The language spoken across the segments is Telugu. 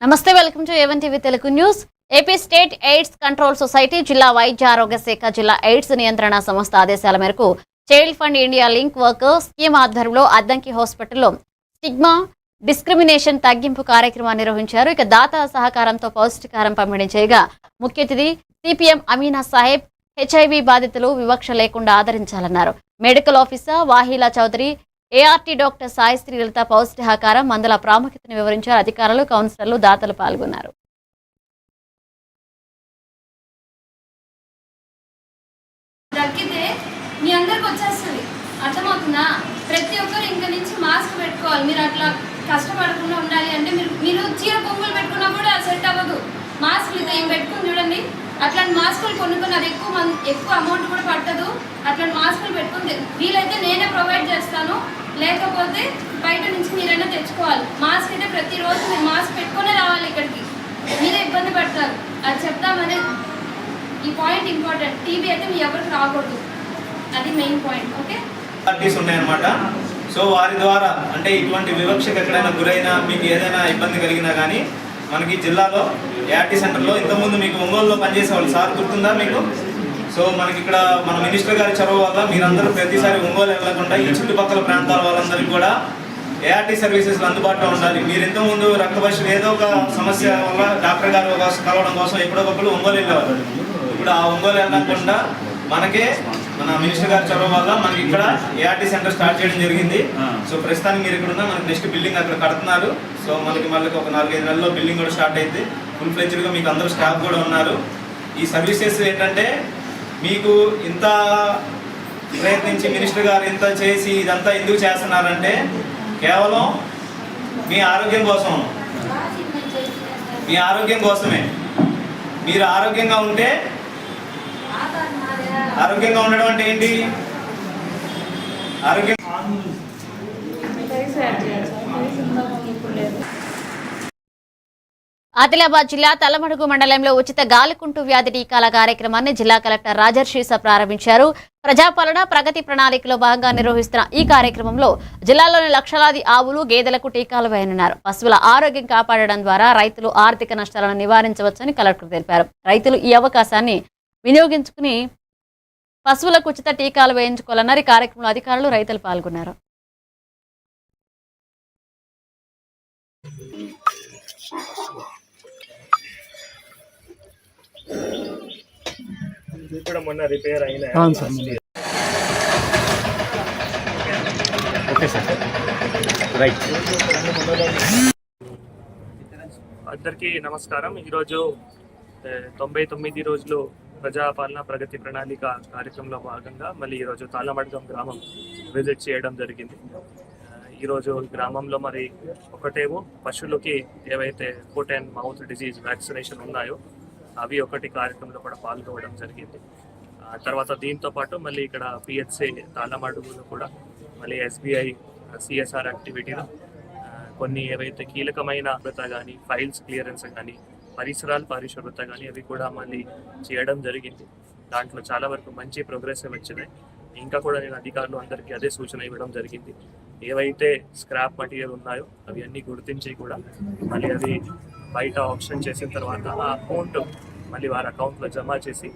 నమస్తే, welcome to A1 TV Telugu news. AP state AIDS control society, జిల్లా వైద్య ఆరోగ్య శాఖ, జిల్లా ఎయిడ్స్ నియంత్రణ సంస్థ ఆదేశాల మేరకు child fund India link workers scheme ఆధ్వర్యంలో అద్దంకి హాస్పిటల్లో స్టిగ్మా డిస్క్రిమినేషన్ తగ్గింపు కార్యక్రమాన్ని నిర్వహించారు. ఇక దాతల సహకారంతో పౌష్టికాహారం పంపిణీ చేయగా ముఖ్య అతిథి సిపిఎం అమీనా సాహెబ్ హెచ్ఐవి బాధితులు వివక్ష లేకుండా ఆదరించాలన్నారు. Medical officer Vahila Chowdary, ART doctor Sai Srilatha పౌష్టికాహారం మందుల ప్రాముఖ్యతను వివరించారు. అధికారులు, కౌన్సిలర్లు, దాతలు పాల్గొన్నారు. మీ అందరికి వచ్చేస్తుంది, అర్థమవుతుందా? ప్రతి ఒక్కరు ఇంక నుంచి మాస్క్ పెట్టుకోవాలి. మీరు అట్లా కష్టపడకుండా ఉండాలి అంటే మీరు చీర పొంగులు పెట్టుకున్నా కూడా సెట్ అవ్వదు. మాస్కులు ఏం పెట్టుకుని చూడండి, అట్లాంటి మాస్కులు కొనుక్కొని అది ఎక్కువ అమౌంట్ కూడా పట్టదు. అట్లాంటి మాస్కులు పెట్టుకుని వీలైతే నేనే ప్రొవైడ్ చేస్తాను, లేకపోతే బయట నుంచి మీరైనా తెచ్చుకోవాలి. మాస్క్ అయితే ప్రతిరోజు మీరు మాస్క్ పెట్టుకునే రావాలి. ఇక్కడికి మీరే ఇబ్బంది పడతారు, అది చెప్తామని. ఈ పాయింట్ ఇంపార్టెంట్. టీబీ అయితే మీ ఎవరికి రాకూడదు, అది మెయిన్ పాయింట్. ఓకే, పార్టీస్ ఉన్నాయన్నమాట. సో వారి ద్వారా అంటే ఇటువంటి వివక్షకు ఎక్కడైనా గురైనా, మీకు ఏదైనా ఇబ్బంది కలిగినా కానీ మనకి జిల్లాలో ఏఆర్టీ సెంటర్లో ఇంతకుముందు మీకు ఒంగోలులో పనిచేసేవాళ్ళు సార్ గుర్తుందా మీకు? సో మనకి ఇక్కడ మన మినిస్టర్ గారి చొరవ వల్ల మీరందరూ ప్రతిసారి ఒంగోలు వెళ్ళకుండా ఈ చుట్టుపక్కల ప్రాంతాల వాళ్ళందరికీ కూడా ఏఆర్టీ సర్వీసెస్లు అందుబాటులో ఉండాలి. మీరు ఇంతకుముందు రక్త పరీక్షలు ఏదో ఒక సమస్య వల్ల డాక్టర్ గారు కలవడం కోసం ఎప్పుడొకప్పుడు ఒంగోలు వెళ్ళేవాళ్ళు. ఇప్పుడు ఆ ఒంగోలు వెళ్ళకుండా మనకే మన మినిస్టర్ గారి చొరవ వల్ల మనకి ఇక్కడ ఏఆర్టీ సెంటర్ స్టార్ట్ చేయడం జరిగింది. సో ప్రస్తుతానికి మీరు ఇక్కడ ఉన్న మనకి నెక్స్ట్ బిల్డింగ్ అక్కడ కడుతున్నారు. సో మనకి మళ్ళీ ఒక 4-5 నెలల్లో బిల్డింగ్ కూడా స్టార్ట్ అయింది. ఫుల్ ఫ్లెడ్జ్డ్గా మీకు అందరూ స్టాఫ్ కూడా ఉన్నారు. ఈ సర్వీసెస్ ఏంటంటే మీకు ఇంత ప్రయత్నించి మినిస్టర్ గారు ఇంత చేసి ఇదంతా ఎందుకు చేస్తున్నారంటే కేవలం మీ ఆరోగ్యం కోసం, మీ ఆరోగ్యం కోసమే. మీరు ఆరోగ్యంగా ఉంటే, ఆరోగ్యంగా ఉండడం అంటే ఏంటి? ఆరోగ్యం ఆదిలాబాద్ జిల్లా తలమడుగు మండలంలో ఉచిత గాలికుంటు వ్యాధి టీకాల కార్యక్రమాన్ని జిల్లా కలెక్టర్ రాజర్షీస ప్రారంభించారు. ప్రజాపాలన ప్రగతి ప్రణాళికలో భాగంగా నిర్వహిస్తున్న ఈ కార్యక్రమంలో జిల్లాలోని లక్షలాది ఆవులు, గేదెలకు టీకాలు వేయనున్నారు. పశువుల ఆరోగ్యం కాపాడడం ద్వారా రైతులు ఆర్థిక నష్టాలను నివారించవచ్చని కలెక్టర్ తెలిపారు. రైతులు ఈ అవకాశాన్ని వినియోగించుకుని పశువులకు ఉచిత టీకాలు వేయించుకోవాలన్నారు. ఈ కార్యక్రమంలో అధికారులు, రైతులు పాల్గొన్నారు. ఇక్కడ మొన్న రిపేర్ అయినా. Okay sir, right. అందరికీ నమస్కారం. ఈరోజు 99 రోజులు ప్రజాపాలన ప్రగతి ప్రణాళిక కార్యక్రమంలో భాగంగా మళ్ళీ ఈరోజు తాళ్ళమడగం గ్రామం విజిట్ చేయడం జరిగింది. ఈరోజు గ్రామంలో మరి ఒకటేమో పశువులకి ఏవైతే foot and mouth disease vaccination ఉన్నాయో అవి ఒకటి కార్యక్రమంలో కూడా పాల్గొనడం జరిగింది. తర్వాత దీంతో పాటు మళ్ళీ ఇక్కడ పిహెచ్సి తాళ్ళమడుగులో కూడా మళ్ళీ ఎస్బీఐ సిఎస్ఆర్ యాక్టివిటీలో కొన్ని ఏవైతే కీలకమైన భద్రత కానీ, ఫైల్స్ క్లియరెన్స్ కానీ, పరిసరాల పరిశుభ్రత కానీ అవి కూడా మళ్ళీ చేయడం జరిగింది. దాంట్లో చాలా వరకు మంచి ప్రోగ్రెస్ వచ్చినాయి. ఇంకా కూడా నేను అధికారులు అందరికీ అదే సూచన ఇవ్వడం జరిగింది. ఏవైతే స్క్రాప్ మటీరియల్ ఉన్నాయో అవి అన్నీ గుర్తించి కూడా మళ్ళీ అవి బయట ఆప్షన్ చేసిన తర్వాత ఆ అమౌంట్ మళ్ళీ వారి అకౌంట్లో జమ చేసి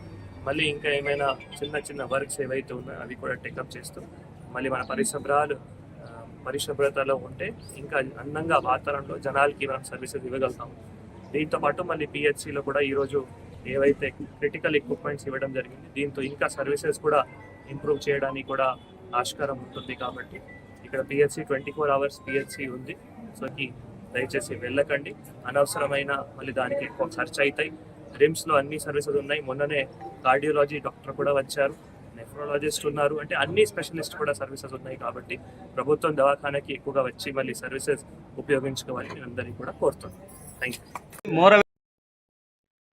మళ్ళీ ఇంకా ఏమైనా చిన్న చిన్న వర్క్స్ ఏవైతే ఉన్నాయో అవి కూడా టేకప్ చేస్తూ మళ్ళీ మన పరిశుభ్రతలో ఉంటే ఇంకా అందంగా వాతావరణంలో జనాలకి మనం సర్వీసెస్ ఇవ్వగలుగుతాం. దీంతో పాటు మళ్ళీ పిహెచ్సిలో కూడా ఈరోజు ఏవైతే క్రిటికల్ ఎక్విప్మెంట్స్ ఇవ్వడం జరిగింది, దీంతో ఇంకా సర్వీసెస్ కూడా ఇంప్రూవ్ చేయడానికి కూడా ఆస్కారం ఉంటుంది. కాబట్టి ఇక్కడ పిహెచ్సి 24 hours పిహెచ్సి ఉంది. సో దయచేసి వెళ్ళకండి, అనవసరమైన మళ్ళీ దానికి ఎక్కువ ఖర్చు అవుతాయి. రిమ్స్లో అన్ని సర్వీసెస్ ఉన్నాయి. మొన్ననే కార్డియాలజీ డాక్టర్ కూడా వచ్చారు, నెఫ్రాలజిస్ట్ ఉన్నారు, అంటే అన్ని స్పెషలిస్ట్ కూడా సర్వీసెస్ ఉన్నాయి. కాబట్టి ప్రభుత్వం దవాఖానకి ఎక్కువగా వచ్చి మళ్ళీ సర్వీసెస్ ఉపయోగించుకోవాలని నేను అందరికీ కూడా కోరుతున్నాను. Thank you.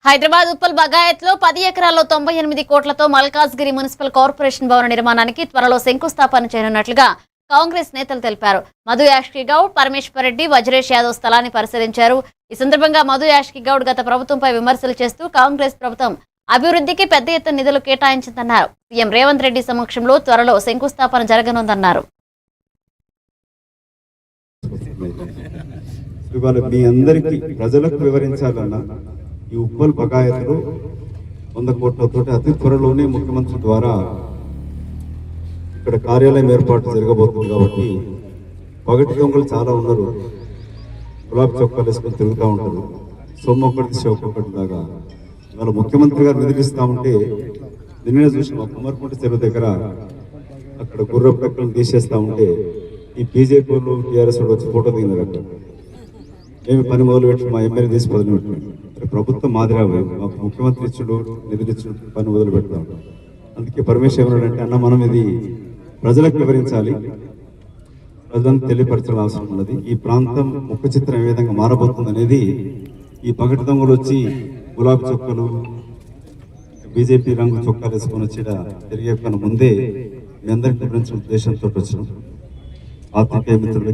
హైదరాబాద్ ఉప్పల్ బగాయత్లో 10 ఎకరాల్లో 98 కోట్లతో మల్కాజ్గిరి మున్సిపల్ కార్పొరేషన్ భవన నిర్మాణానికి త్వరలో శంకుస్థాపన చేయనున్నట్లుగా కాంగ్రెస్ నేతలు తెలిపారు. మధు యాష్కి గౌడ్, పరమేశ్వర్ రెడ్డి, వజ్రేష్ యాదవ్ స్థలాన్ని పరిశీలించారు. ఈ సందర్భంగా మధు యాష్కి గౌడ్ గత ప్రభుత్వంపై విమర్శలు చేస్తూ కాంగ్రెస్ ప్రభుత్వం అభివృద్ధికి పెద్ద ఎత్తున నిధులు కేటాయించిందన్నారు. సీఎం రేవంత్ రెడ్డి సమక్షంలో త్వరలో శంకుస్థాపన జరగనుందన్నారు. ఇవాళ మీ అందరికీ ప్రజలకు వివరించాలన్నా ఈ ఉప్పల్ బకాయిలు 100 కోట్లతో అతి త్వరలోనే ముఖ్యమంత్రి ద్వారా ఇక్కడ కార్యాలయం ఏర్పాటు జరగబోతుంది. కాబట్టి పగటి దొంగలు చాలా ఉన్నారు, గులాబీ చొక్కాలు వేసుకొని తిరుగుతూ ఉంటారు, సొమ్ము ఒక్కటి తీసి ఒక్కొక్కటి లాగా. ఇవాళ ముఖ్యమంత్రి గారు నిధులిస్తా ఉంటే నిన్నే చూసి మా కుమార్కుంట చెరువు దగ్గర అక్కడ గుర్రపు రెక్కలను తీసేస్తా ఉంటే ఈ బీజేపీ వాళ్ళు టీఆర్ఎస్ వాళ్ళు వచ్చి ఫోటో దిగినారు. అక్కడ మేము పని మొదలు పెట్టి మా ఎమ్మెల్యే తీసి మొదలు పెట్టాం. ప్రభుత్వం మాదిరిగా మాకు ముఖ్యమంత్రి ఇచ్చుడు నిధులు ఇచ్చుడు పని మొదలు పెడతా ఉంటాం. అందుకే పరమేశ్వర అంటే అన్న మనం ఇది ప్రజలకు వివరించాలి, ప్రజలను తెలియపరచడం అవసరం ఉన్నది. ఈ ప్రాంతం ముఖ చిత్రం ఏ విధంగా మారబోతుంది అనేది ఈ పగటి దొంగలు వచ్చి గులాబీ చొక్కలు బీజేపీ రంగు చొక్కాలు వేసుకొని వచ్చి తిరిగే కన్నా ముందే మీ అందరికి వివరించిన ఉద్దేశంతో వచ్చినాం. ఆత్మీయ మిత్రులు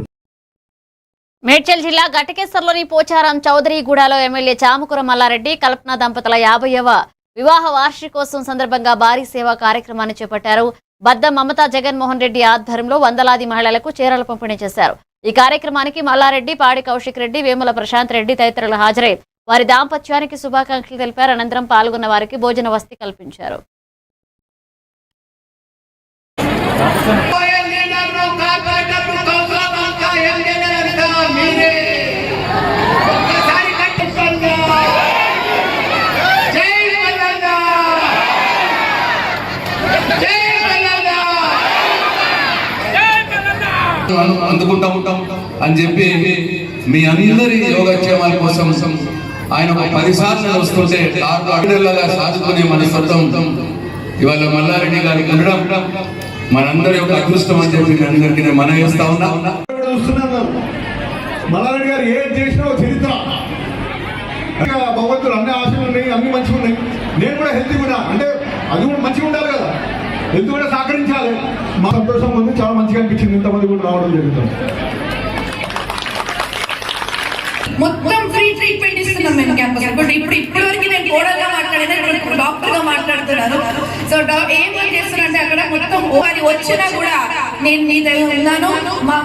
మేడ్చల్ జిల్లా ఘటకేశ్వర్లోని పోచారం చౌదరిగూడలో ఎమ్మెల్యే చామకూర మల్లారెడ్డి కల్పన దంపతుల 50వ వివాహ వార్షికోత్సవం సందర్భంగా భారీ సేవా కార్యక్రమాన్ని చేపట్టారు. బద్ద మమతా జగన్మోహన్ రెడ్డి ఆధ్వర్యంలో వందలాది మహిళలకు చీరలు పంపిణీ చేశారు. ఈ కార్యక్రమానికి మల్లారెడ్డి, పాడి కౌశిక్ రెడ్డి, వేముల ప్రశాంత్ రెడ్డి తదితరులు హాజరై వారి దాంపత్యానికి శుభాకాంక్షలు తెలిపారు. అనంతరం పాల్గొన్న వారికి భోజన వసతి కల్పించారు. అందుకుంటా ఉంటాం అని చెప్పి మీ అందరి యోగక్షేమాల కోసం ఆయన ఒక 10 సార్లు వస్తుంటే ఆరుగా సాధుకునే మన సొంతం ఇవాళ మల్లారెడ్డి గారికి ఉండడం మనందరి యొక్క అదృష్టం అని చెప్పి మీ అందరికీ నేను మనం చేస్తా ఉన్నా. మల్లారెడ్డి గారు ఏం చేసినా చరిత్ర. భగవంతుడు అన్ని ఆశలు ఉన్నాయి, అన్ని మంచిగా ఉన్నాయి. నేను కూడా హెల్తీగా ఉన్నా అంటే అది కూడా మంచిగా ఉండాలి కదా, హెల్త్ కూడా సహకరించాలి. మా సంతోషం ఉంది, చాలా మంచిగా అనిపించింది ఇంతమంది కూడా రావడం జరుగుతుంది. మొత్తం ఫ్రీ ట్రీట్మెంట్ ఇస్తున్నాం మేము క్యాంపస్. ఇప్పుడు వరకు నేను కోడల్గా మాట్లాడినా ఇప్పుడు డాక్టర్ గా మాట్లాడుతున్నాను. సో ఏం చేస్తున్నానంటే అక్కడ మొత్తం అది వచ్చినా కూడా నేను నీ దగ్గర ఉన్నాను, మా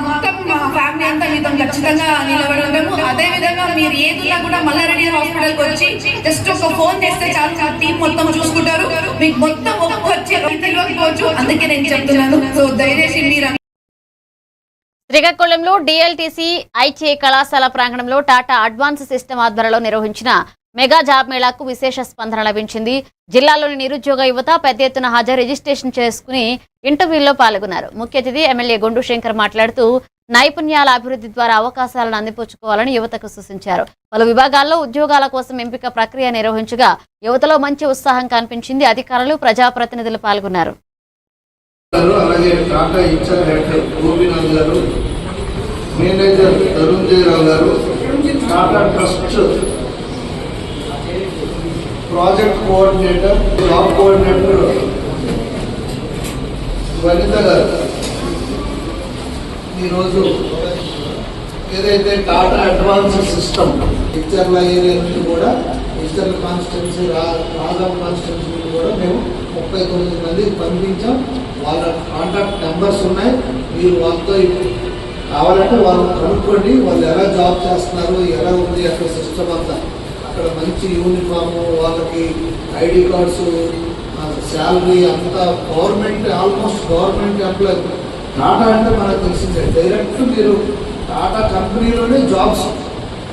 ఫ్యామిలీ అంతా మీతో ఖచ్చితంగా నిలబడి ఉంటాము. అదే విధంగా మీరు ఏదున్నా కూడా మల్లారెడ్డి హాస్పిటల్కి వచ్చి జస్ట్ ఒక ఫోన్ చేస్తే చాలు, టీం మొత్తం చూసుకుంటారు. మీకు మొత్తం వచ్చి తెలియకపోవచ్చు, అందుకే నేను చెప్తున్నాను. సో దయచేసి మీరు శ్రీకాకుళంలో డిఎల్టీసీ ఐటీఐ కళాశాల ప్రాంగణంలో టాటా అడ్వాన్స్ సిస్టమ్ ఆధ్వర్యంలో నిర్వహించిన మెగా జాబ్ మేళాకు విశేష స్పందన లభించింది. జిల్లాలోని నిరుద్యోగ యువత పెద్ద ఎత్తున హాజరు రిజిస్ట్రేషన్ చేసుకుని ఇంటర్వ్యూల్లో పాల్గొన్నారు. ముఖ్య అతిథి ఎమ్మెల్యే గొండు శంకర్ మాట్లాడుతూ నైపుణ్యాల అభివృద్ధి ద్వారా అవకాశాలను అందిపుచ్చుకోవాలని యువతకు సూచించారు. పలు విభాగాల్లో ఉద్యోగాల కోసం ఎంపిక ప్రక్రియ నిర్వహించగా యువతలో మంచి ఉత్సాహం కనిపించింది. అధికారులు, ప్రజాప్రతినిధులు పాల్గొన్నారు. అలాగే టాటా ఇన్ఛార్జ్ హెడ్ గోపీనాథ్ గారు, మేనేజర్ తరుణ్ జయరావు గారు, Tata trust project coordinator, job coordinator Vanitha గారు ఈరోజు ఏదైతే Tata advance system Ichcharla area నుంచి కూడా ఇచ్చర్ల కాన్స్టిట్యున్సీ, రాజాం కాన్స్టిట్యున్సీ కూడా మేము 39 మందికి పంపించాం. వాళ్ళ కాంటాక్ట్ నెంబర్స్ ఉన్నాయి, మీరు వాళ్ళతో కావాలంటే వాళ్ళు కనుక్కోండి, వాళ్ళు ఎలా జాబ్ చేస్తున్నారు, ఎలా ఉంది అక్కడ సిస్టమ్ అంతా. అక్కడ మంచి యూనిఫాము, వాళ్ళకి ఐడి కార్డ్స్, శాలరీ అంతా government, almost government employ. Tata అంటే మనకు తెలిసిందే, డైరెక్ట్ మీరు టాటా కంపెనీలోనే జాబ్స్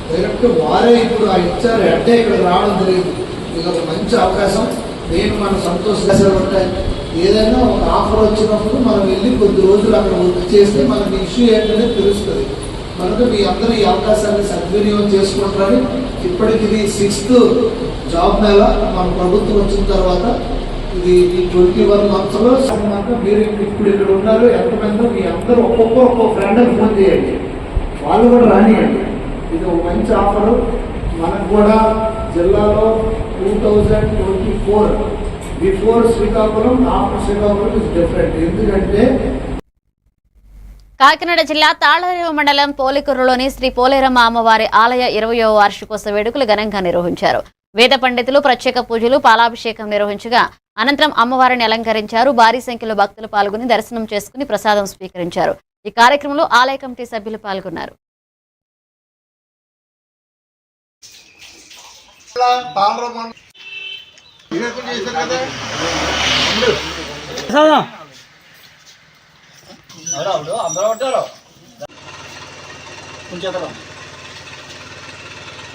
డైరెక్ట్ వారే ఇప్పుడు ఆ ఇచ్చారు అంటే ఇక్కడ రావడం జరిగింది. ఇది ఒక మంచి అవకాశం. నేను మన సంతోషాలు ఉంటాయి. ఏదైనా ఒక ఆఫర్ వచ్చినప్పుడు మనం వెళ్ళి కొద్ది రోజులు అక్కడ వర్క్ చేస్తే మనకి ఇష్యూ ఏంటనే తెలుస్తుంది. మనకు మీ అందరూ ఈ అవకాశాన్ని సద్వినియోగం చేసుకుంటారని. ఇప్పటికి ఇది 6th జాబ్ మేళా మన ప్రభుత్వం వచ్చిన తర్వాత. ఇది 21 monthsలో మీరు ఇప్పుడు ఇక్కడ ఉన్నారు ఎంతమంది, మీ అందరూ ఒక్కొక్క ఫ్రెండ్కి ఫోన్ చేయండి, వాళ్ళు కూడా రానియండి. ఇది ఒక మంచి ఆఫరు. మనకు కూడా జిల్లాలో 2024 before Srikakulam, after Srikakulam is different. ఎందుకంటే కాకినాడ జిల్లా తాళరేవు మండలం పోలికూరులోని శ్రీ పోలేరమ్మ అమ్మవారి ఆలయ 20వ వార్షికోత్సవ వేడుకలు ఘనంగా నిర్వహించారు. వేద పండితులు ప్రత్యేక పూజలు, పాలాభిషేకం నిర్వహించగా అనంతరం అమ్మవారిని అలంకరించారు. భారీ సంఖ్యలో భక్తులు పాల్గొని దర్శనం చేసుకుని ప్రసాదం స్వీకరించారు. ఈ కార్యక్రమంలో ఆలయ కమిటీ సభ్యులు పాల్గొన్నారు.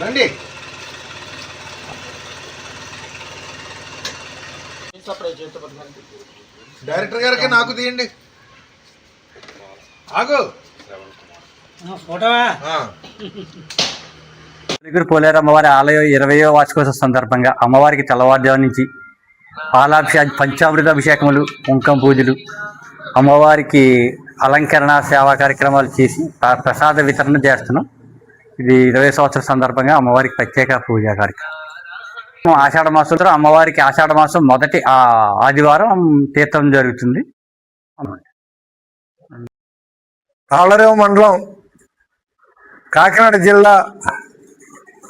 రండి. డైరెక్టర్ గారికి నాకు తీయండి. ఆగు. వెలుగురు పోలేరు అమ్మవారి ఆలయం 20వ వార్షికోత్సవ సందర్భంగా అమ్మవారికి తెల్లవారుజాము నుంచి పంచామృత అభిషేకములు, కుంకుమ పూజలు, అమ్మవారికి అలంకరణ సేవా కార్యక్రమాలు చేసి ప్రసాద వితరణ చేస్తున్నాం. ఇది 20 సంవత్సరాల సందర్భంగా అమ్మవారికి ప్రత్యేక పూజా కార్యక్రమం. ఆషాఢ మాసంలో అమ్మవారికి ఆషాఢ మాసం మొదటి ఆదివారం తీర్థం జరుగుతుంది. తాళరేవు మండలం, కాకినాడ జిల్లా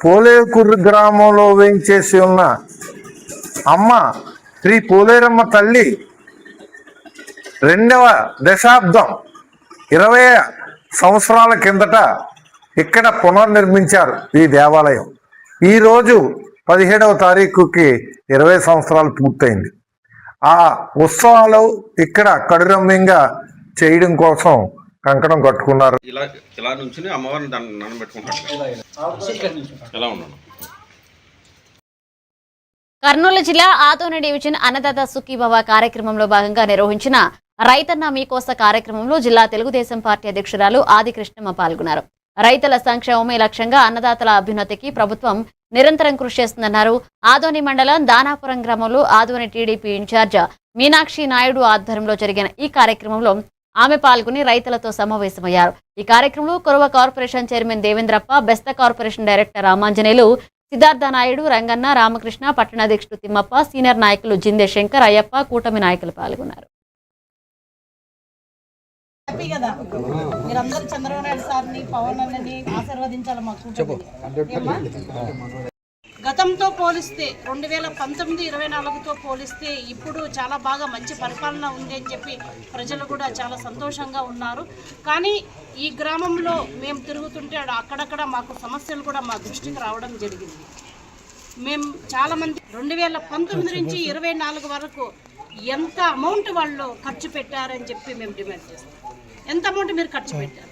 పోలేకూరు గ్రామంలో వేయించేసి ఉన్న అమ్మ శ్రీ పోలేరమ్మ తల్లి 2వ దశాబ్దం 20 సంవత్సరాల కిందట ఇక్కడ పునర్నిర్మించారు ఈ దేవాలయం. ఈరోజు 17వ తారీఖుకి 20 సంవత్సరాలు పూర్తయింది. ఆ ఉత్సవాలు ఇక్కడ కడురమ్యంగా చేయడం కోసం కంకణం కట్టుకున్నారు. ఇలా నుంచి అమ్మవారిని దాన్ని నానబెట్టుకుంటారు. ఎలా ఉన్నాను? కర్నూలు జిల్లా ఆదోని డివిజన్ అన్నదాత సుఖీభవ కార్యక్రమంలో భాగంగా నిర్వహించిన రైతన్న మీకోస కార్యక్రమంలో జిల్లా తెలుగుదేశం పార్టీ అధ్యక్షురాలు ఆది కృష్ణమ్మ పాల్గొన్నారు. రైతుల సంక్షేమమే లక్ష్యంగా అన్నదాతల అభ్యున్నతికి ప్రభుత్వం నిరంతరం కృషి చేస్తుందన్నారు. ఆదోని మండలం దానాపురం గ్రామంలో ఆదోని టీడీపీ ఇన్ఛార్జ్ మీనాక్షి నాయుడు ఆధ్వర్యంలో జరిగిన ఈ కార్యక్రమంలో ఆమె పాల్గొని రైతులతో సమావేశమయ్యారు. ఈ కార్యక్రమంలో Korava corporation chairman Devendrappa, Bestha corporation director Ramanjaneyulu, Siddhartha Naidu, Ranganna, Ramakrishna, పట్టణాధ్యక్షుడు తిమ్మప్ప, సీనియర్ నాయకులు జిందే శంకర్, అయ్యప్ప, కూటమి నాయకులు పాల్గొన్నారు. మీరందరూ చంద్రబాబు నాయుడు సార్ని, పవన్ అన్నని ఆశీర్వదించాలి. మాకు గతంతో పోలిస్తే 2019-24తో పోలిస్తే ఇప్పుడు చాలా బాగా మంచి పరిపాలన ఉంది అని చెప్పి ప్రజలు కూడా చాలా సంతోషంగా ఉన్నారు. కానీ ఈ గ్రామంలో మేము తిరుగుతుంటే అక్కడక్కడ మాకు సమస్యలు కూడా మా దృష్టికి రావడం జరిగింది. మేము చాలామంది 2019 నుంచి 24 వరకు ఎంత అమౌంట్ వాళ్ళు ఖర్చు పెట్టారని చెప్పి మేము డిమాండ్ చేస్తాం. ఎంత అమౌంట్ మీరు ఖర్చు పెట్టారు?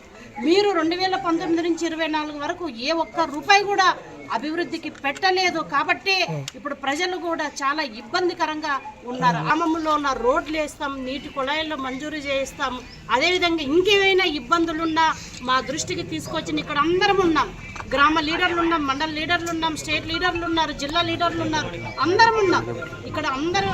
మీరు 2019 నుంచి 24 వరకు ఏ ఒక్క రూపాయి కూడా అభివృద్ధికి పెట్టలేదు. కాబట్టి ఇప్పుడు ప్రజలు కూడా చాలా ఇబ్బందికరంగా ఉన్నారు. గ్రామంలో ఉన్న రోడ్లు వేస్తాం, నీటి కుళాయిల్లో మంజూరు చేయిస్తాం. అదేవిధంగా ఇంకేమైనా ఇబ్బందులున్నా మా దృష్టికి తీసుకొచ్చి ఇక్కడ అందరం ఉన్నాం. గ్రామ లీడర్లు ఉన్నాం, మండల లీడర్లు ఉన్నాం, స్టేట్ లీడర్లు ఉన్నారు, జిల్లా లీడర్లు ఉన్నారు, అందరం ఉన్నాం. ఇక్కడ అందరూ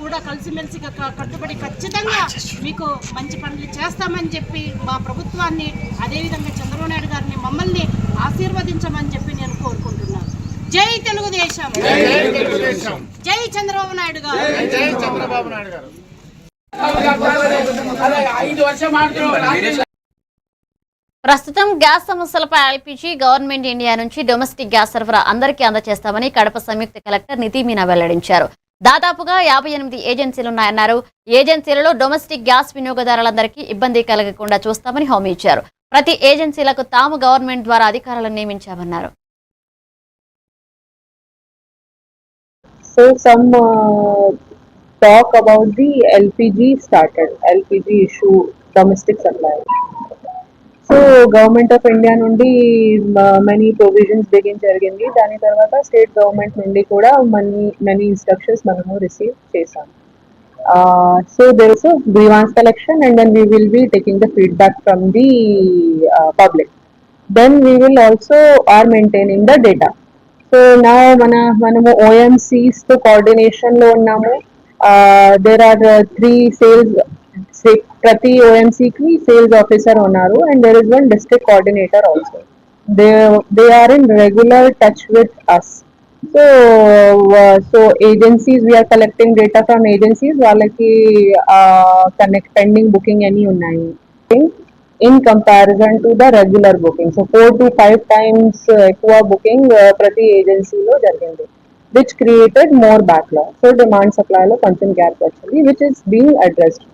కూడా కలిసిమెలిసి కట్టుబడి ఖచ్చితంగా మీకు మంచి పనులు చేస్తామని చెప్పి మా ప్రభుత్వాన్ని, అదేవిధంగా చంద్రబాబు నాయుడు గారిని, మమ్మల్ని ఆశీర్వదించమని చెప్పి నేను కోరుకుంటున్నాను. జై తెలుగుదేశం, జై చంద్రబాబు నాయుడు గారు. ప్రస్తుతం గ్యాస్ సమస్యలపై ఎల్పీజీ గవర్నమెంట్ ఇండియా నుంచి డొమెస్టిక్ గ్యాస్ సరఫరా అందరికీ అందజేస్తామని కడప సంయుక్త కలెక్టర్ నిధి మీనా వెల్లడించారు. దాదాపుగా 58 ఏజెన్సీలున్నాయన్నారు. ఏజెన్సీలలో డొమెస్టిక్ గ్యాస్ వినియోగదారులందరికీ ఇబ్బంది కలగకుండా చూస్తామని హామీ ఇచ్చారు. ప్రతి ఏజెన్సీలకు తాము గవర్నమెంట్ ద్వారా అధికారులను నియమించామన్నారు. So some talk about the LPG started, LPG issue, domestic supply. So government of India నుండి many provisions begin జరిగింది. దాని తర్వాత స్టేట్ గవర్నమెంట్ నుండి కూడా many instructions మనము రిసీవ్ చేసాం. So there is a grievance collection and then we will be taking the feedback from the public. Then we will also are maintaining the data. So now మనము OMCs తో కోఆర్డినేషన్ లో ఉన్నాము. There are 3 sales, ప్రతి OMC కి సేల్స్ ఆఫీసర్ ఉన్నారు and there is one district coordinator also. They are in regular touch with us. So agencies, we are collecting data from agencies. వాళ్ళకి connect pending booking any ఉన్నాయి in comparison to the regular booking. So 4 to 5 times ఎక్కువ booking ప్రతి ఏజెన్సీలో జరిగింది, which created more backlog. So demand supply లో కొంచెం గ్యాప్ వచ్చింది, which is being addressed.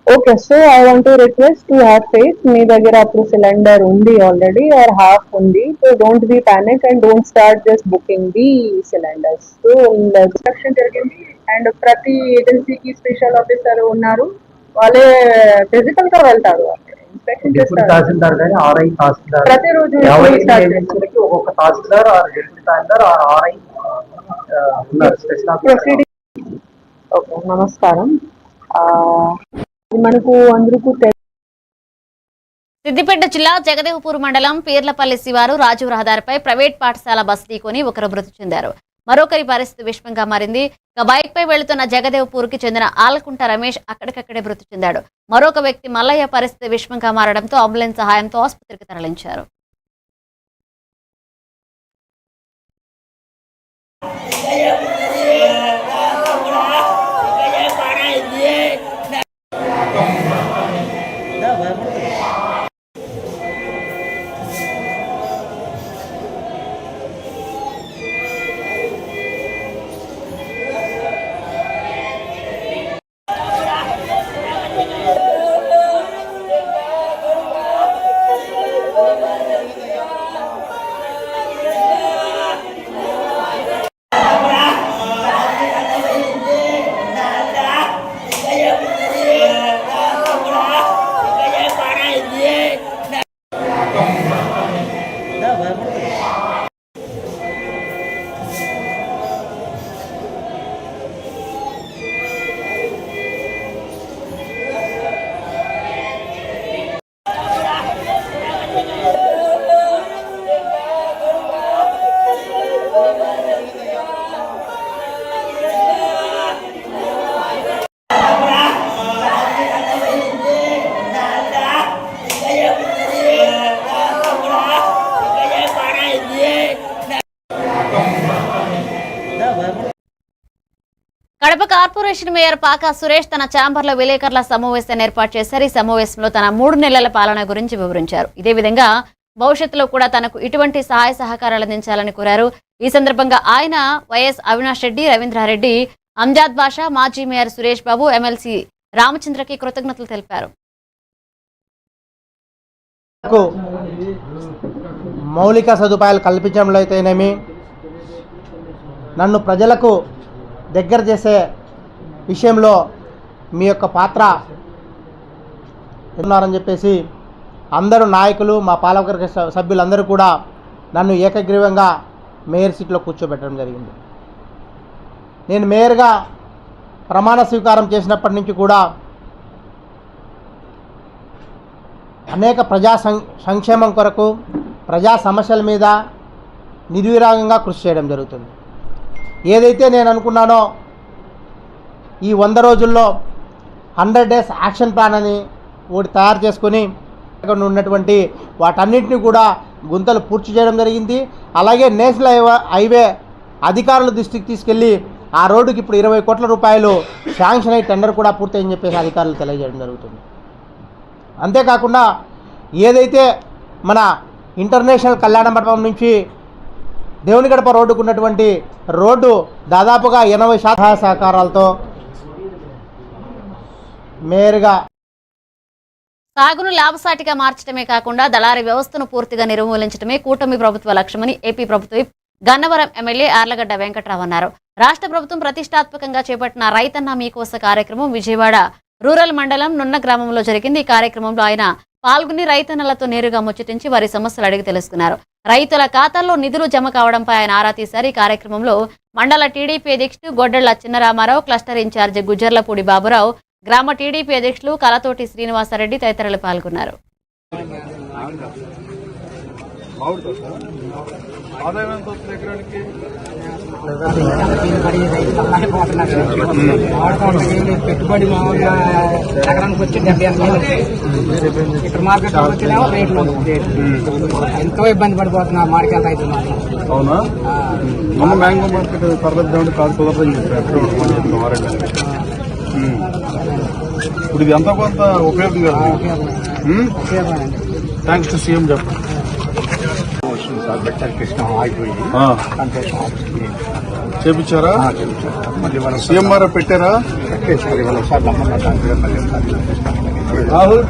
Okay, so I want to request to have faith. మీ దగ్గర అప్పుడు సిలిండర్ ఉంది ఆల్రెడీ ఆర్ హాఫ్ ఉంది. So don't be panic and don't start just booking the cylinders. So instruction జరిగింది అండ్ ప్రతి ఏజెన్సీకి స్పెషల్ ఆఫీసర్ ఉన్నారు, వాళ్ళే ఫిజికల్ గా వెళ్తారు, ఇన్స్పెక్షన్ చేస్తారు. తహసీల్దార్ కానీ ఆర్ఐ తహసీల్దార్ ప్రతిరోజు ఒక్కొక్క తహసీల్దార్ తహసీల్దార్ ఆర్ఐ ప్రొసీడింగ్. ఓకే, నమస్కారం. మనకు అందరికీ సిద్దిపేట జిల్లా జగదేవ్పూర్ మండలం పీర్లపల్లి శివారు రాజీవ్ రహదారిపై ప్రైవేట్ పాఠశాల బస్ ఢీకొని ఒకరు మృతి చెందారు. మరొకరి పరిస్థితి విషమంగా మారింది. బైక్ పై వెళుతున్న జగదేవ్పూర్ కి చెందిన ఆలకుంట రమేష్ అక్కడికక్కడే మృతి చెందాడు. మరొక వ్యక్తి మల్లయ్య పరిస్థితి విషమంగా మారడంతో అంబులెన్స్ సహాయంతో ఆసుపత్రికి తరలించారు. కడప కార్పొరేషన్ మేయర్ పాకా సురేష్ తన ఛాంబర్లో విలేకరుల సమావేశాన్ని ఏర్పాటు చేశారు. ఈ సమావేశంలో తన 3 నెలల పాలన గురించి వివరించారు. ఇదే విధంగా భవిష్యత్తులో కూడా తనకు ఇటువంటి సహాయ సహకారాలు అందించాలని కోరారు. ఈ సందర్భంగా ఆయన వైఎస్ అవినాష్ రెడ్డి, రవీంద్రారెడ్డి, అంజాద్ బాషా, మాజీ మేయర్ సురేష్ బాబు, ఎమ్మెల్సీ రామచంద్రకి కృతజ్ఞతలు తెలిపారు. మౌలిక సదుపాయాలు కల్పించడంలో అయితేనేమి, నన్ను ప్రజలకు దగ్గర చేసే విషయంలో మీ యొక్క పాత్ర ఉన్నారని చెప్పేసి అందరూ నాయకులు, మా పాలకవర్గ సభ్యులందరూ కూడా నన్ను ఏకగ్రీవంగా మేయర్ సీట్లో కూర్చోబెట్టడం జరిగింది. నేను మేయర్గా ప్రమాణ స్వీకారం చేసినప్పటి నుంచి కూడా అనేక ప్రజా సంక్షేమం కొరకు, ప్రజా సమస్యల మీద నిర్విరాగంగా కృషి చేయడం జరుగుతుంది. ఏదైతే నేను అనుకున్నానో ఈ 100 రోజుల్లో 100 డేస్ యాక్షన్ ప్లాన్ అని ఒకటి తయారు చేసుకొని ఉన్నటువంటి వాటన్నిటిని కూడా గుంతలు పూర్తి చేయడం జరిగింది. అలాగే నేషనల్ హైవే అధికారుల దృష్టికి తీసుకెళ్ళి ఆ రోడ్డుకి ఇప్పుడు 20 కోట్ల రూపాయలు శాంక్షన్ అయ్యి టెండర్ కూడా పూర్తయిందని చెప్పేసి అధికారులు తెలియజేయడం జరుగుతుంది. అంతేకాకుండా ఏదైతే మన ఇంటర్నేషనల్ కళ్యాణ మండపం నుంచి దేవునిగడప రోడ్డుకు ఉన్నటువంటి రోడ్డు దాదాపుగా 80% సహకారాలతో మేయర్గా సాగును లాభసాటిగా మార్చడమే కాకుండా దళారీ వ్యవస్థను పూర్తిగా నిర్మూలించడమే కూటమి ప్రభుత్వ లక్ష్యమని ఏపీ ప్రభుత్వ గన్నవరం ఎమ్మెల్యే ఆర్లగడ్డ వెంకట్రావు అన్నారు. రాష్ట్ర ప్రభుత్వం ప్రతిష్టాత్మకంగా చేపట్టిన రైతన్న మీకోస కార్యక్రమం విజయవాడ రూరల్ మండలం నున్న గ్రామంలో జరిగింది. ఈ కార్యక్రమంలో ఆయన పాల్గొని రైతన్నలతో నేరుగా ముచ్చటించి వారి సమస్యలు అడిగి తెలుసుకున్నారు. రైతుల ఖాతాల్లో నిధులు జమ కావడంపై ఆయన ఆరా తీశారు. ఈ కార్యక్రమంలో మండల టీడీపీ అధ్యక్షుడు గొడ్డళ్ల చిన్నరామారావు, క్లస్టర్ ఇన్ఛార్జి గుజ్జర్లపూడి బాబురావు, గ్రామ టీడీపీ అధ్యక్షులు కలతోటి శ్రీనివాసరెడ్డి తదితరులు పాల్గొన్నారు. పెట్టుబడి మామూలుగా ఎకరానికి వచ్చి 78,000 ఇక్కడ మార్కెట్ వచ్చినా రేట్లు ఎంతో ఇబ్బంది పడిపోతున్నా మార్కెట్ రైతు. అవునా? మన మ్యాంగో మార్కెట్ పర్లేదు కాదు, కుదరదని చెప్పారు. ఇప్పుడు ఇది ఎంతో కొంత ఉపయోగం కదా. థ్యాంక్స్ టు సీఎం చెప్పండి. అయిపోయింది సార్, బెచ్చర్ కృష్ణ అయిపోయింది, చేపించారా? సీఎంఆర్ పెట్టారా? పెట్టేసారు ఇవాళ సార్. రాహుల్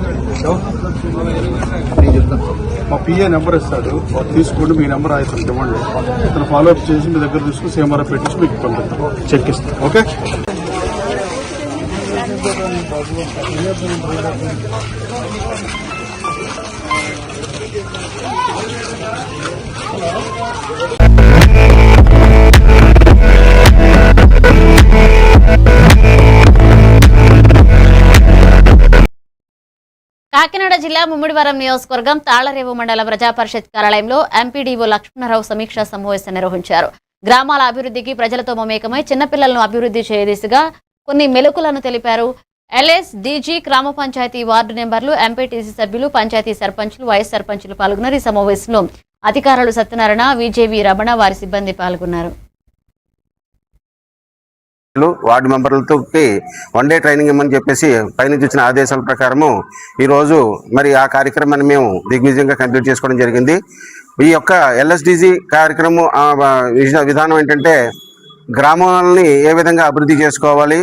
మా పిఏ నెంబర్ ఇస్తాడు, తీసుకోండి, మీ నెంబర్ ఆయన ఇవ్వండి, ఇతను ఫాలో అప్ చేసి మీ దగ్గర తీసుకుని సీఎంఆర్ పెట్టించి మీకు పంపిస్తాం, చెక్ ఇస్తాం. ఓకే. కాకినాడ జిల్లా ముమ్మిడివరం నియోజకవర్గం తాళ్లరేవు మండల ప్రజా పరిషత్ కార్యాలయంలో ఎంపీడీఓ లక్ష్మణరావు సమీక్షా సమావేశం నిర్వహించారు. గ్రామాల అభివృద్ధికి ప్రజలతో మమేకమై చిన్నపిల్లలను అభివృద్ధి చేయదిశగా కొన్ని మెలకులను తెలిపారు. ఎల్ఎస్ డీజీ, గ్రామ పంచాయతీ వార్డు నెంబర్లు, ఎంపీటీసీ సభ్యులు, పంచాయతీ సర్పంచులు, వైస్ సర్పంచులు పాల్గొన్నారు. ఈ సమావేశంలో అధికారులు సత్యనారాయణ, విజేవి రమణ, వారి సిబ్బంది పాల్గొన్నారు. వార్డు మెంబర్లతో 1 డే ట్రైనింగ్ ఇవ్వమని చెప్పేసి పైనుంచి వచ్చిన ఆదేశాల ప్రకారము ఈరోజు మరి ఆ కార్యక్రమాన్ని మేము దిగ్విజయంగా కంప్లీట్ చేసుకోవడం జరిగింది. ఈ యొక్క ఎల్ఎస్డిజి కార్యక్రమం విధానం ఏంటంటే గ్రామాలని ఏ విధంగా అభివృద్ధి చేసుకోవాలి,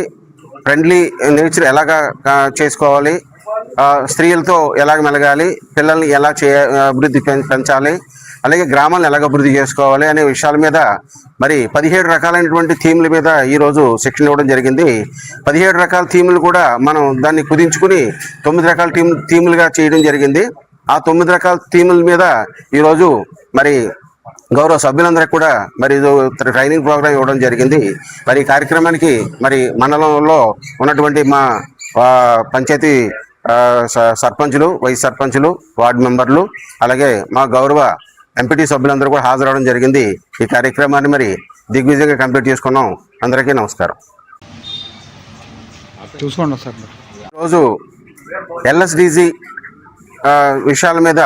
ఫ్రెండ్లీ నేచర్ ఎలాగా చేసుకోవాలి, స్త్రీలతో ఎలాగ మెలగాలి, పిల్లల్ని ఎలా అభివృద్ధి పెంచాలి, అలాగే గ్రామాలను ఎలాగ అభివృద్ధి చేసుకోవాలి అనే విషయాల మీద మరి 17 రకాలైనటువంటి థీమ్ల మీద ఈరోజు శిక్షణ ఇవ్వడం జరిగింది. 17 రకాల థీములు కూడా మనం దాన్ని కుదించుకుని 9 రకాల థీములుగా చేయడం జరిగింది. ఆ 9 రకాల థీముల మీద ఈరోజు మరి గౌరవ సభ్యులందరికీ కూడా మరి ట్రైనింగ్ ప్రోగ్రామ్ ఇవ్వడం జరిగింది. మరి ఈ కార్యక్రమానికి మరి మండలంలో ఉన్నటువంటి మా పంచాయతీ సర్పంచులు, వైస్ సర్పంచులు, వార్డు మెంబర్లు, అలాగే మా గౌరవ ఎంపీటీ సభ్యులందరూ కూడా హాజరవడం జరిగింది. ఈ కార్యక్రమాన్ని మరి దిగ్విజయంగా కంప్లీట్ చేసుకున్నాం. అందరికీ నమస్కారం. చూసుకోండి సార్. ఈరోజు ఎల్ఎస్డిజి విషయాల మీద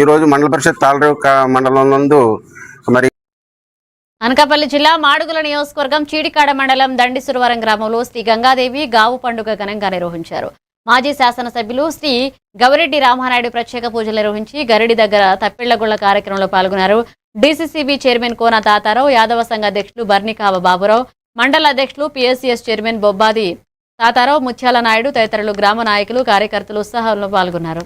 ఈరోజు మండల పరిషత్ తాళ్లరేవు మండలం నందు మరి అనకాపల్లి జిల్లా మాడుగుల నియోజకవర్గం చీడికాడ మండలం దండిసురవరం గ్రామంలో శ్రీ గంగాదేవి గావు పండుగ ఘనంగా నిర్వహించారు. మాజీ శాసనసభ్యులు శ్రీ గవిరెడ్డి రామానాయుడు ప్రత్యేక పూజలు నిర్వహించి గరిడి దగ్గర తప్పిళ్లగుళ్ల కార్యక్రమంలో పాల్గొన్నారు. డీసీసీబీ చైర్మన్ కోన తాతారావు, యాదవ సంఘ అధ్యక్షులు బర్నికావ బాబురావు, మండల అధ్యక్షులు పిఎస్సిఎస్ చైర్మన్ బొబ్బాది తాతారావు, ముత్యాల నాయుడు తదితరులు గ్రామ నాయకులు, కార్యకర్తలు ఉత్సాహంలో పాల్గొన్నారు.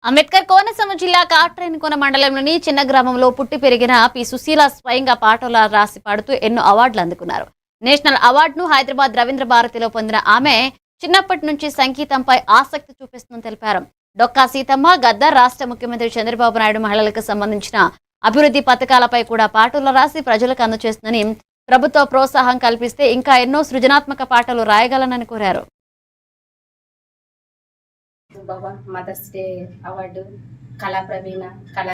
అంబేద్కర్ కోనసీమ జిల్లా కాట్రేనికోన మండలంలోని చిన్న గ్రామంలో పుట్టి పెరిగిన పి సుశీల స్వయంగా పాటలు రాసి పాడుతూ ఎన్నో అవార్డులు అందుకున్నారు. నేషనల్ అవార్డును హైదరాబాద్ రవీంద్ర భారతిలో పొందిన ఆమె చిన్నప్పటి నుంచి సంగీతంపై ఆసక్తి చూపిస్తుందని తెలిపారు. డొక్కా సీతమ్మ, గద్దర్, రాష్ట్ర ముఖ్యమంత్రి చంద్రబాబు నాయుడు మహిళలకు సంబంధించిన అభివృద్ధి పథకాలపై కూడా పాటలు రాసి ప్రజలకు అందజేస్తుందని, ప్రభుత్వ ప్రోత్సాహం కల్పిస్తే ఇంకా ఎన్నో సృజనాత్మక పాటలు రాయగలనని కోరారు. మదర్స్ డే అవార్డు, కళా ప్రవీణ కళా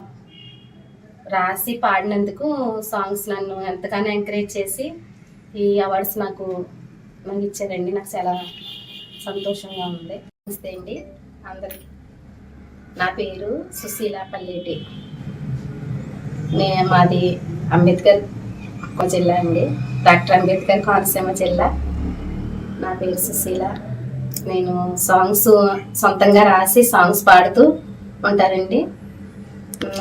రాసి పాడినందుకు సాంగ్స్ నన్ను ఎంతగానో ఎంకరేజ్ చేసి ఈ అవార్డ్స్ నాకు ఇచ్చారండి. నాకు చాలా సంతోషంగా ఉంది. నమస్తే అండి అందరికీ. నా పేరు సుశీల పల్లేటి. మాది అంబేద్కర్ జిల్లా అండి, డాక్టర్ అంబేద్కర్ కోనసీమ జిల్లా. నా పేరు సుశీల. నేను సాంగ్స్ సొంతంగా రాసి సాంగ్స్ పాడుతూ ఉంటానండి.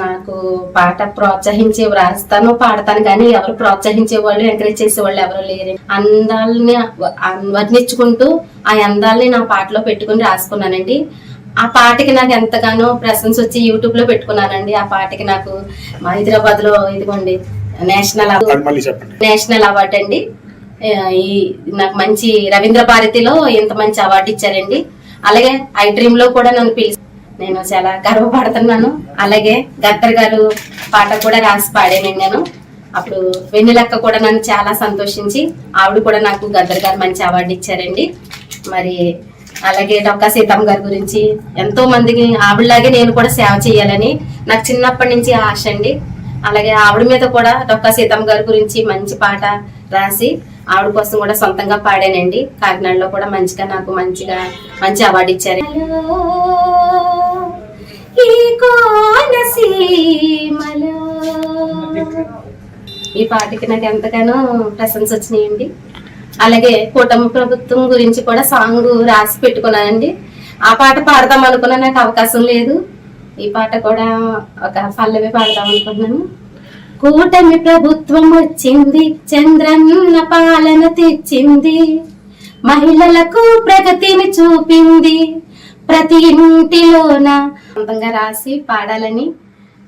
నాకు పాట ప్రోత్సహించి రాస్తాను, పాడతాను, కానీ ఎవరు ప్రోత్సహించే వాళ్ళు, ఎంకరేజ్ చేసే వాళ్ళు ఎవరు లేరు. అందాలని వర్ణించుకుంటూ ఆ అందాలని నా పాటలో పెట్టుకుని రాసుకున్నానండి. ఆ పాటకి నాకు ఎంతగానో ప్రశంస వచ్చి యూట్యూబ్ లో పెట్టుకున్నానండి. ఆ పాటకి నాకు హైదరాబాద్ లో ఇదిగోండి నేషనల్ అవార్డు అండి. ఈ నాకు మంచి రవీంద్ర భారతిలో ఇంత మంచి అవార్డు ఇచ్చారండి. అలాగే ఐ డ్రీమ్ లో కూడా నన్ను నేను చాలా గర్వపడుతున్నాను. అలాగే గద్దర్ గారు పాట కూడా రాసి పాడానండి నేను. అప్పుడు వెన్నెలక్క కూడా నన్ను చాలా సంతోషించి ఆవిడ కూడా నాకు గద్దర్ గారు మంచి అవార్డు ఇచ్చారండి. మరి అలాగే డొక్కా సీతమ్మ గారి గురించి ఎంతో మందికి ఆవిడలాగే నేను కూడా సేవ చేయాలని నాకు చిన్నప్పటి నుంచి ఆశ అండి. అలాగే ఆవిడ మీద కూడా డొక్కా సీతమ్మ గారి గురించి మంచి పాట రాసి ఆవిడ కోసం కూడా సొంతంగా పాడానండి. కాకినాడలో కూడా నాకు మంచి అవార్డు ఇచ్చారు. ఈ పాటకి నాకు ఎంతగానో ప్రశంస వచ్చినాయండి. అలాగే కూటమి ప్రభుత్వం గురించి కూడా సాంగ్ రాసి పెట్టుకున్నానండి. ఆ పాట పాడదాం అనుకున్నా, నాకు అవకాశం లేదు. ఈ పాట కూడా ఒక పల్లవి పాడదాం అనుకున్నాను. కూటమి ప్రభుత్వం వచ్చింది, చంద్రన్న పాలన తెచ్చింది, మహిళలకు ప్రగతిని చూపింది, ప్రతి ఇంటిలోన సొంతంగా రాసి పాడాలని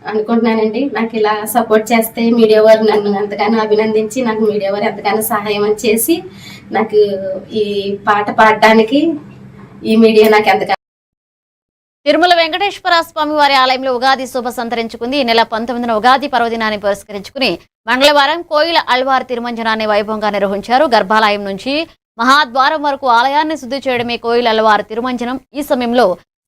అనుకుంటున్నానండి. నాకు ఇలా సపోర్ట్ చేస్తే మీడియా వారు నన్ను ఎంతగానో అభినందించి నాకు మీడియా వారు ఎంతగానో సహాయం చేసి నాకు ఈ పాట పాడడానికి ఈ మీడియా నాకు ఎంతగానో. తిరుమల వెంకటేశ్వర స్వామి వారి ఆలయంలో ఉగాది శుభ సంతరించుకుంది. ఈ నెల 19న ఉగాది పర్వదినాన్ని పురస్కరించుకుని మంగళవారం కోయిల అల్వార్ తిరుమంజనాన్ని వైభవంగా నిర్వహించారు. గర్భాలయం నుంచి మహాద్వారం వరకు ఆలయాన్ని శుద్ధి చేయడమే కోయిల అల్వార్ తిరుమంజనం. ఈ సమయంలో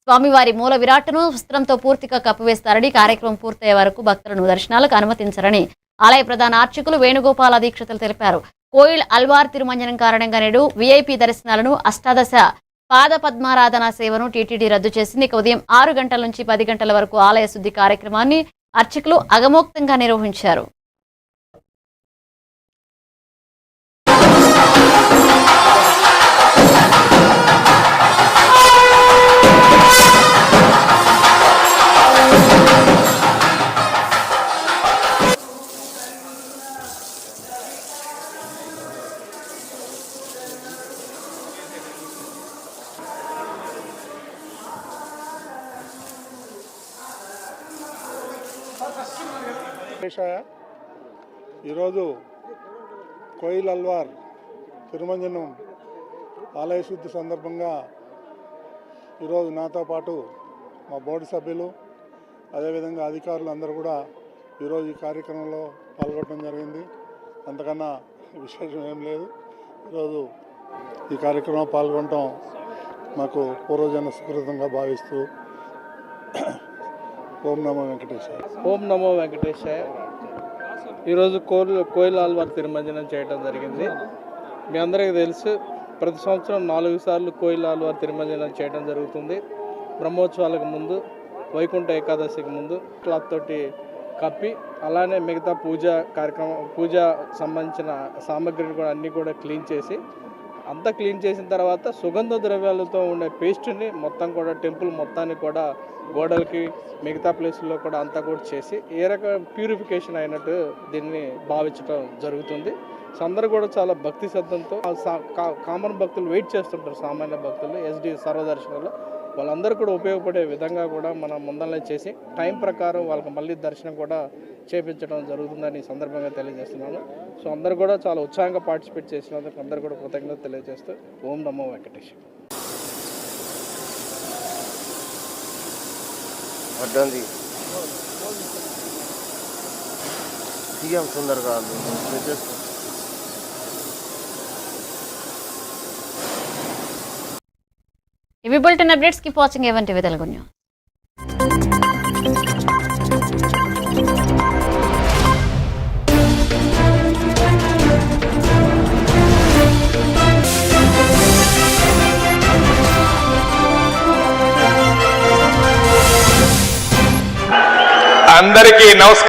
స్వామివారి మూల విరాట్ను వస్త్రంతో పూర్తిగా కప్పివేస్తారని, కార్యక్రమం పూర్తయ్యే వరకు భక్తులను దర్శనాలకు అనుమతించరని ఆలయ ప్రధాన అర్చకులు వేణుగోపాల దీక్షితులు తెలిపారు. కోయిల్ అల్వార్ తిరుమంజనం కారణంగా నేడు వీఐపీ దర్శనాలను, అష్టాదశ పాద పద్మారాధన సేవను టీటీడీ రద్దు చేసింది. ఇక ఉదయం 6 గంటల నుంచి 10 గంటల వరకు ఆలయ శుద్ధి కార్యక్రమాన్ని అర్చకులు అగమోక్తంగా నిర్వహించారు. ఈరోజు కోయిల్ అల్వార్ తిరుమంజనం ఆలయ శుద్ధి సందర్భంగా ఈరోజు నాతో పాటు మా బోర్డు సభ్యులు అదేవిధంగా అధికారులు అందరూ కూడా ఈరోజు ఈ కార్యక్రమంలో పాల్గొనడం జరిగింది. అంతకన్నా విశేషం ఏం లేదు. ఈరోజు ఈ కార్యక్రమంలో పాల్గొనడం మాకు పూర్వజన్మ సుకృతంగా భావిస్తూ ఓం నమో వెంకటేశాయ. ఓం నమో వెంకటేశాయ. ఈరోజు కోయిల్ అల్వార్ తిరుమంజనం చేయడం జరిగింది. మీ అందరికీ తెలుసు, ప్రతి సంవత్సరం 4 సార్లు కోయిల్ అల్వార్ తిరుమంజనం చేయడం జరుగుతుంది. బ్రహ్మోత్సవాలకు ముందు, వైకుంఠ ఏకాదశికి ముందు క్లాత్ తోటి కప్పి, అలానే మిగతా పూజ సంబంధించిన సామాగ్రిని కూడా అన్నీ కూడా క్లీన్ చేసి, అంతా క్లీన్ చేసిన తర్వాత సుగంధ ద్రవ్యాలతో ఉండే పేస్ట్ని మొత్తం కూడా టెంపుల్ మొత్తాన్ని కూడా గోడలకి మిగతా ప్లేసుల్లో కూడా అంతా కూడా చేసి ఏ రకమైన ప్యూరిఫికేషన్ అయినట్టు దీన్ని భావించడం జరుగుతుంది. సో అందరూ కూడా చాలా భక్తి శ్రద్ధంతో కామన్ భక్తులు వెయిట్ చేస్తుంటారు. సామాన్య భక్తులు ఎస్డి సర్వదర్శనంలో వాళ్ళందరూ కూడా ఉపయోగపడే విధంగా కూడా మనం ముందరనే చేసి టైం ప్రకారం వాళ్ళకి మళ్ళీ దర్శనం కూడా చేపించడం జరుగుతుందని ఈ సందర్భంగా తెలియజేస్తున్నాను. సో అందరూ కూడా చాలా ఉత్సాహంగా పార్టిసిపేట్ చేసినందుకు అందరూ కూడా కృతజ్ఞత తెలియజేస్తూ ఓం నమో వెంకటేశ్వర. అడ్డంది సీఎం సుందర్గా ఇవి bulletin updates. Keep watching A1 TV Telugu news. అందరికీ నమస్కారం.